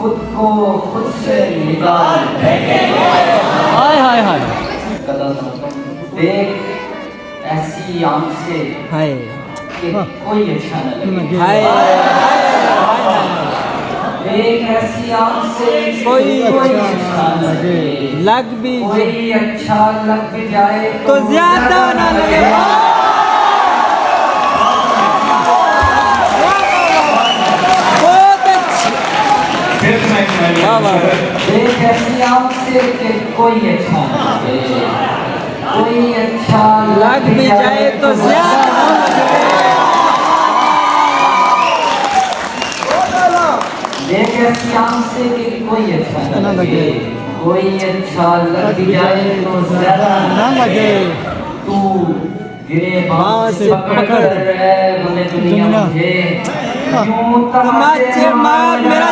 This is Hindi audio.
खुद को खुद से निकाल फेंके। हाय हाय हाय देख ऐसी आंख से हाय कि कोई अच्छा न लगे। हाय देख ऐसी आंख से कोई अच्छा न लगे। लग भी कोई अच्छा लग भी जाए तो ज्यादा ना लगे। बहुत अच्छी। वाह वाह। देख ऐसी आंख से कि कोई अच्छा न लगे। कोई अच्छा लग भी जाए तो ज्यादा ना लगे। देख ऐसी आंख से कि कोई अच्छा न लगे। कोई अच्छा लग भी जाए तो ज्यादा ना लगे। तू गिरे बाँह से पकड़ है बोले दुनिया मुझे यूं तमाचे मार मेरा